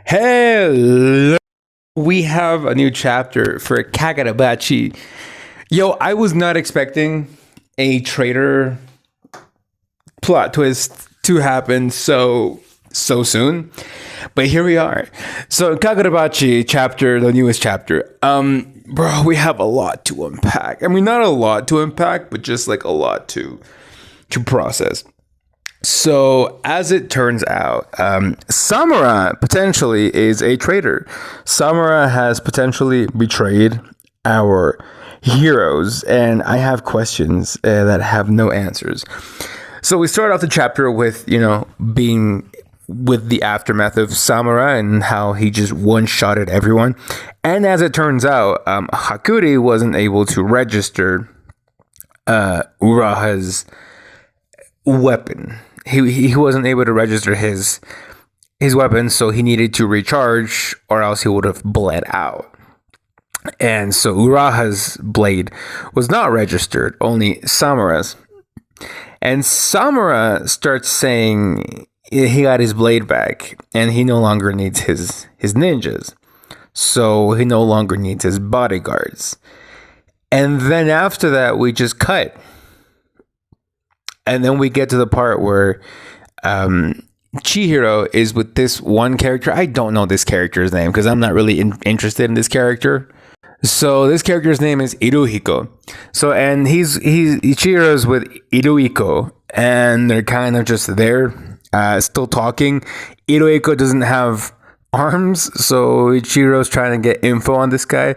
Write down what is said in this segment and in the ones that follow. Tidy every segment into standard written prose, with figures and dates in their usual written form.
Hello. We have a new chapter for Kagurabachi. Yo, I was not expecting a traitor plot twist to happen so soon, but here we are. So Kagurabachi chapter, the newest chapter. Bro, we have a lot to unpack. I mean, not a lot to unpack, but just like a lot to process. So, as it turns out, Samura potentially is a traitor. Samura has potentially betrayed our heroes, and I have questions that have no answers. So, we start off the chapter with, being with the aftermath of Samura and how he just one-shotted everyone. And as it turns out, Hakuri wasn't able to register Uraha's weapon. He wasn't able to register his weapon, so he needed to recharge, or else he would have bled out. And so Uraha's blade was not registered, only Samura's. And Samura starts saying he got his blade back, and he no longer needs his ninjas. So he no longer needs his bodyguards. And then after that, we just cut. And then we get to the part where Chihiro is with this one character. I don't know this character's name because I'm not really interested in this character. So this character's name is Iruhiko. So and Chihiro's with Iruhiko, and they're kind of just there, still talking. Iruhiko doesn't have arms, so Chihiro's trying to get info on this guy,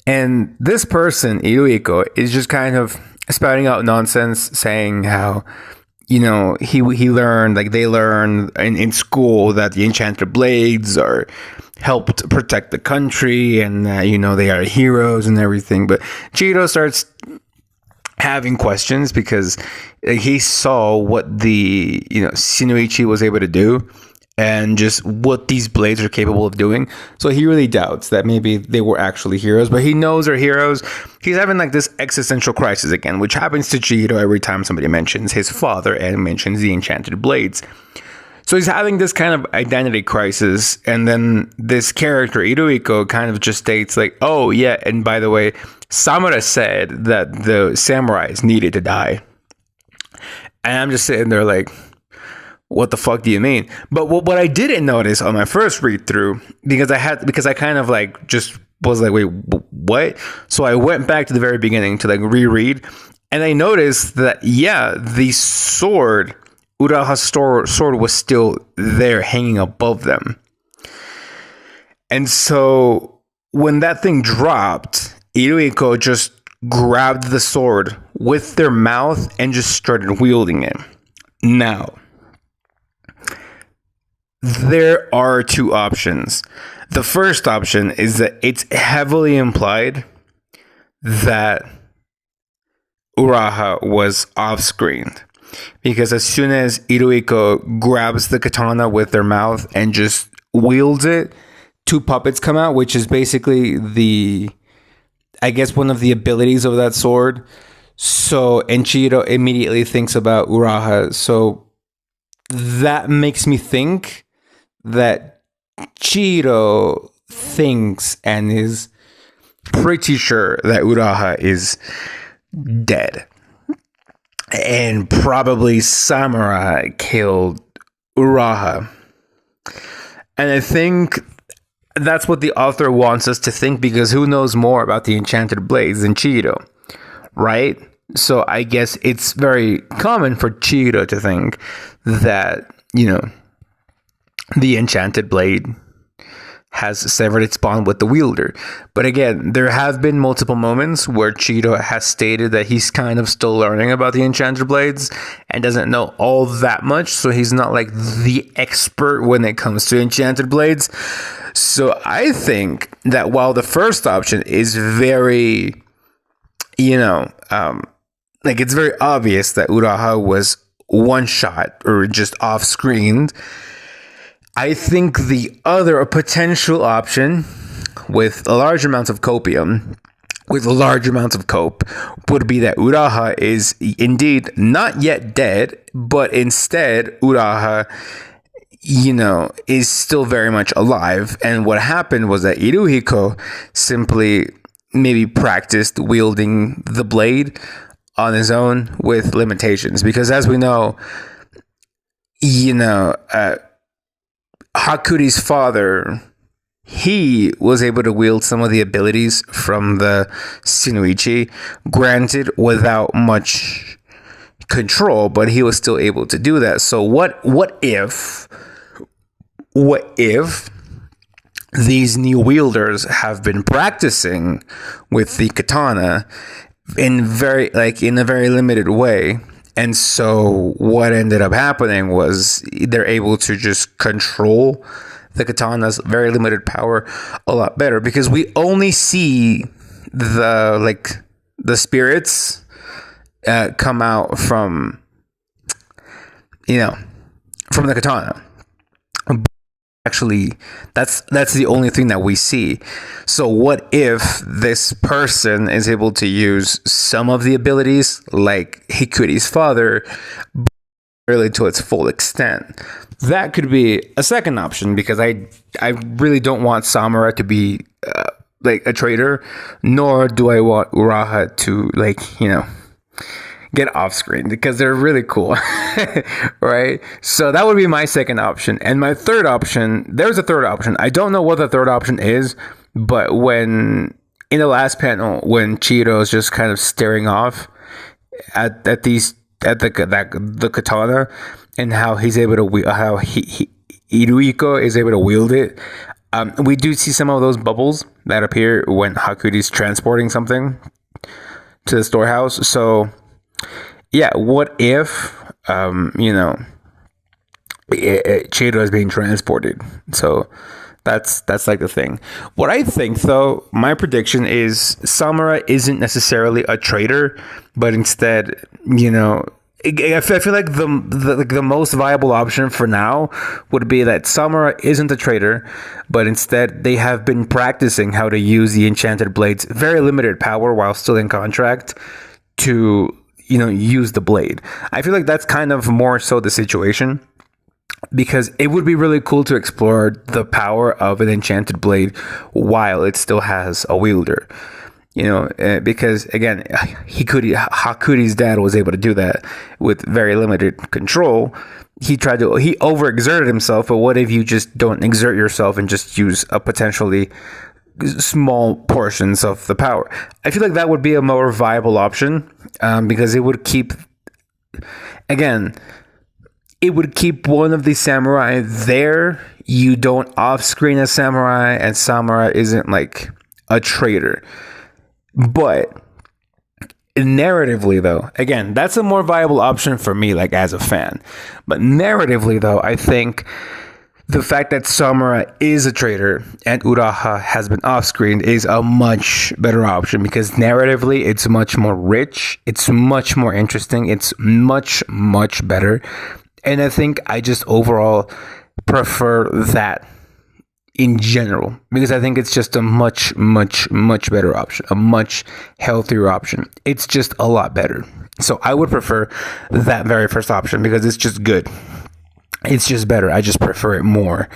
and this person Iruhiko is just kind of spouting out nonsense, saying how he learned, like they learned in school, that the enchanted blades are helped protect the country, and they are heroes and everything. But Chihiro starts having questions because he saw what the Shinoichi was able to do, and just what these blades are capable of doing. So he really doubts that maybe they were actually heroes, but he knows they're heroes. He's having like this existential crisis again, which happens to Chihiro every time somebody mentions his father and mentions the enchanted blades. So he's having this kind of identity crisis, and then this character, Iruhiko, kind of just states like, oh yeah, and by the way, Samura said that the samurais needed to die. And I'm just sitting there like, what the fuck do you mean? But what I didn't notice on my first read through, because I kind of like just was like, wait, what? So I went back to the very beginning to like reread, and I noticed that the sword, Uraha's sword was still there hanging above them. And so when that thing dropped, Iruhiko just grabbed the sword with their mouth and just started wielding it. Now, there are two options. The first option is that it's heavily implied that Uraha was off-screened, because as soon as Iruhiko grabs the katana with their mouth and just wields it, two puppets come out, which is basically one of the abilities of that sword. So, and Chihiro immediately thinks about Uraha. So that makes me think that Chihiro thinks and is pretty sure that Uraha is dead. And probably Samura killed Uraha. And I think that's what the author wants us to think, because who knows more about the enchanted blades than Chihiro, right? So I guess it's very common for Chihiro to think that, the enchanted blade has severed its bond with the wielder. But again, there have been multiple moments where Chihiro has stated that he's kind of still learning about the enchanted blades and doesn't know all that much. So he's not like the expert when it comes to enchanted blades. So I think that while the first option is very, it's very obvious that Uraha was one shot or just off screened, I think the other potential option with large amounts of copium, with large amounts of cope, would be that Uraha is indeed not yet dead, but instead Uraha, is still very much alive. And what happened was that Iruhiko simply maybe practiced wielding the blade on his own with limitations. Because as we know, Hakuri's father, he was able to wield some of the abilities from the Shinuichi, granted without much control, but he was still able to do that. So what if these new wielders have been practicing with the katana in a very limited way? And so what ended up happening was they're able to just control the katana's very limited power a lot better, because we only see the spirits come out from the katana. Actually, that's the only thing that we see. So what if this person is able to use some of the abilities like Hikuri's father, but really to its full extent? That could be a second option, because I really don't want Samura to be a traitor, nor do I want Uraha to get off screen, because they're really cool. Right? So that would be my second option. And my third option, there's a third option. I don't know what the third option is, but when in the last panel, when Chihiro is just kind of staring off at the katana, and how he's able to Iruhiko is able to wield it, we do see some of those bubbles that appear when Hakuri's transporting something to the storehouse. So yeah, what if Chihiro is being transported? So that's like the thing. What I think, though, my prediction is Samura isn't necessarily a traitor, but instead, I feel like the most viable option for now would be that Samura isn't a traitor, but instead they have been practicing how to use the enchanted blade's very limited power while still in contract to use the blade. I feel like that's kind of more so the situation, because it would be really cool to explore the power of an enchanted blade while it still has a wielder. Because again, Hakuri's dad was able to do that with very limited control. He overexerted himself, but what if you just don't exert yourself and just use a potentially small portions of the power? I feel like that would be a more viable option, because it would keep one of the samurai there. You don't off-screen a samurai, and Samura isn't like a traitor. But narratively, though, again, that's a more viable option for me, like as a fan. But narratively, though, I think the fact that Samura is a traitor and Uraha has been off-screen is a much better option, because narratively it's much more rich, it's much more interesting, it's much, much better. And I think I just overall prefer that in general, because I think it's just a much, much, much better option, a much healthier option. It's just a lot better. So I would prefer that very first option, because it's just good. It's just better. I just prefer it more,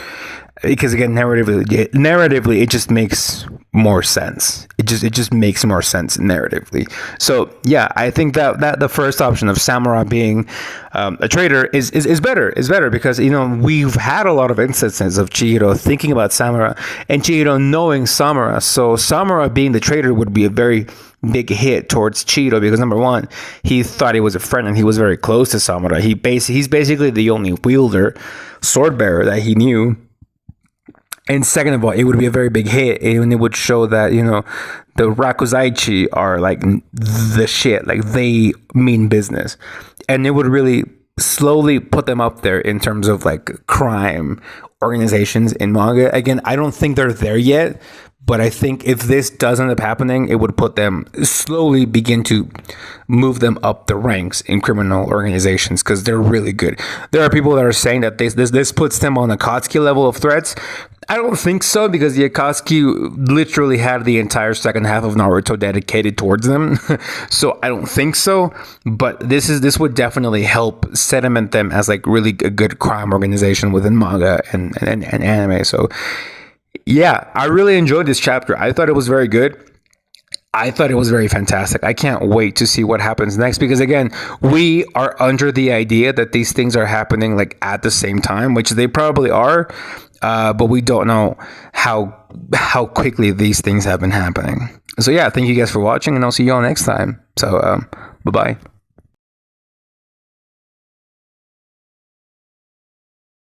because again, narratively, it just makes more sense. It just makes more sense narratively. So yeah, I think that the first option of Samura being a traitor is better, because we've had a lot of instances of Chihiro thinking about Samura and Chihiro knowing Samura. So Samura being the traitor would be a very big hit towards Chihiro, because number one, he thought he was a friend and he was very close to Samura. He's basically the only wielder, sword bearer that he knew. And second of all, it would be a very big hit, and it would show that, the Rakuzaichi are like the shit, like they mean business. And it would really slowly put them up there in terms of like crime organizations in manga. Again, I don't think they're there yet, but I think if this does end up happening, it would put them, slowly begin to move them up the ranks in criminal organizations, because they're really good. There are people that are saying that this puts them on a Kotsky level of threats. I don't think so, because the Akatsuki literally had the entire second half of Naruto dedicated towards them. So I don't think so. But this would definitely help sediment them as like really a good crime organization within manga and anime. So yeah, I really enjoyed this chapter. I thought it was very good. I thought it was very fantastic. I can't wait to see what happens next, because again, we are under the idea that these things are happening like at the same time, which they probably are, but we don't know how quickly these things have been happening. So yeah, thank you guys for watching, and I'll see you all next time. So bye bye.